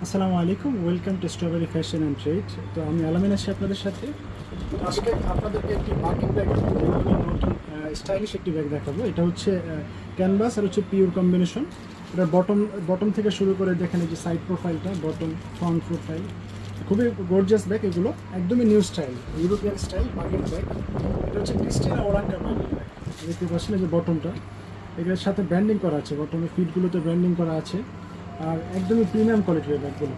আসসালামু আলাইকুম, welcome to strawberry fashion and trade. তো আমি আলামিন আছি আপনাদের সাথে। তো আজকে আপনাদেরকে একটি বাকিং ব্যাগ, নতুন স্টাইলিশ একটি ব্যাগ দেখাবো। এটা হচ্ছে ক্যানভাস আর হচ্ছে পিওর কম্বিনেশন। এটা বটম থেকে শুরু করে দেখেন এই যে সাইড প্রোফাইলটা, বটম ফ্রন্ট প্রোফাইল, খুবই গর্জিয়াস ব্যাগ। এগুলো একদমই নিউ স্টাইল, ইউরোপিয়ান স্টাইল বাকিং ব্যাগ। এটা হচ্ছে ক্রিস্টিনা ওরাঙ্কা ব্যাগ। দেখতে পাচ্ছেন যে বটমটা, এগুলোর সাথে ব্র্যান্ডিং করা আছে, বটমের ফিটগুলোতে ব্র্যান্ডিং করা আছে। আর একদমই প্রিমিয়াম কোয়ালিটির ব্যাগগুলো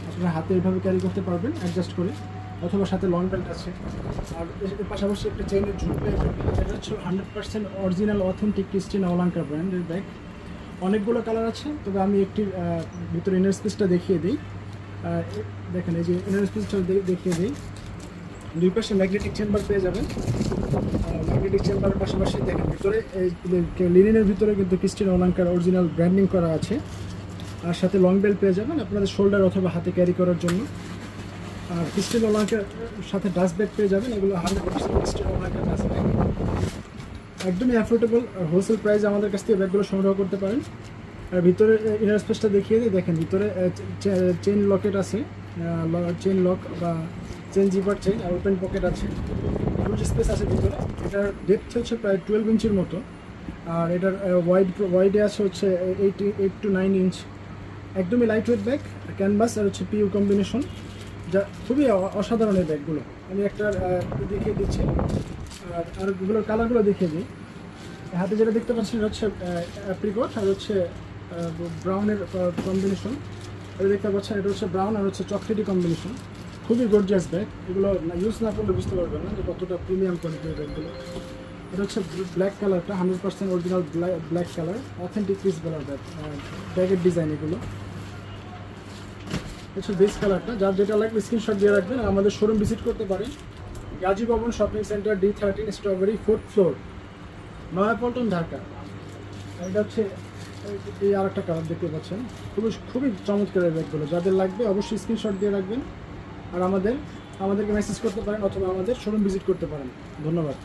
আপনারা হাতে এইভাবে ক্যারি করতে পারবেন অ্যাডজাস্ট করে, অথবা সাথে লং বেল্ট আছে। আর এর পাশাপাশি একটা চেইনের ঝুল পেয়ে যাবেন। এটা হচ্ছে 100% অরিজিনাল অথেন্টিক ক্রিস্টিনা ওলাঙ্কা ব্র্যান্ডের ব্যাগ। অনেকগুলো কালার আছে, তবে আমি একটি ভিতরে ইনার স্পেসটা দেখিয়ে দিই। দেখেন এই যে ইনার স্পেসটা দেখিয়ে দিই। দুই পাশে ম্যাগনেটিক চেম্বার পেয়ে যাবেন। ম্যাগনেটিক চেম্বারের পাশাপাশি দেখেন ভিতরে লিনেনের ভিতরে কিন্তু ক্রিস্টিনা ওলাঙ্কার অরিজিনাল ব্র্যান্ডিং করা আছে। আর সাথে লং বেল্ট পেয়ে যাবেন আপনাদের শোল্ডার অথবা হাতে ক্যারি করার জন্য। আর ক্রিস্টিনা ওলাঙ্কার সাথে ডাস্ট ব্যাগ পেয়ে যাবেন। এগুলো 100% ক্রিস্টিনা ওলাঙ্কার ডাস্ট ব্যাগ, একদমই অ্যাফোর্ডেবল হোলসেল প্রাইসে আমাদের কাছ থেকে ব্যাগগুলো সংগ্রহ করতে পারেন। আর ভিতরে ইনার স্পেসটা দেখিয়ে দিই। দেখেন ভিতরে চেইন লকেট আছে, চেইন লক বা চেইন জিপার চেইন, আর ওপেন পকেট আছে, হিউজ স্পেস আছে ভিতরে। এটার ডেপথ হচ্ছে প্রায় 12 ইঞ্চির মতো। আর এটার ওয়াইডে আছে হচ্ছে 8 to 9 ইঞ্চ। একদমই লাইট ওয়েট ব্যাগ, ক্যানভাস আর হচ্ছে পিউ কম্বিনেশন, যা খুবই অসাধারণ এই ব্যাগগুলো। আমি একটা দেখিয়ে দিচ্ছি, আর এগুলোর কালারগুলো দেখিয়ে দিই। হাতে যেটা দেখতে পাচ্ছেন এটা হচ্ছে অ্যাপ্রিকট আর হচ্ছে ব্রাউনের কম্বিনেশন। এটা দেখতে পাচ্ছেন এটা হচ্ছে ব্রাউন আর হচ্ছে চকলেটি কম্বিনেশন। খুবই গর্জিয়াস ব্যাগ। এগুলো ইউজ না করলে বুঝতে পারবেন না যে কতটা প্রিমিয়াম কোয়ালিটির ব্যাগগুলো। এটা হচ্ছে ব্ল্যাক কালারটা, 100% original black colour, authentic piece colour bag. ব্যাগের ডিজাইন এগুলো হচ্ছে বেস কালারটা। যার যেটা লাগবে স্ক্রিনশট দিয়ে রাখবেন। আমাদের শোরুম ভিজিট করতে পারেন, গাজী ভবন shopping centre, D13, strawberry, 4th floor, Naya Paltan, Dhaka. এটা হচ্ছে এই আর একটা কালার দেখতে পাচ্ছেন, খুবই চমৎকার এই ব্যাগগুলো। যাদের লাগবে অবশ্যই স্ক্রিনশট দিয়ে রাখবেন। আর আমাদেরকে মেসেজ করতে পারেন অথবা আমাদের শোরুম ভিজিট করতে পারেন। ধন্যবাদ।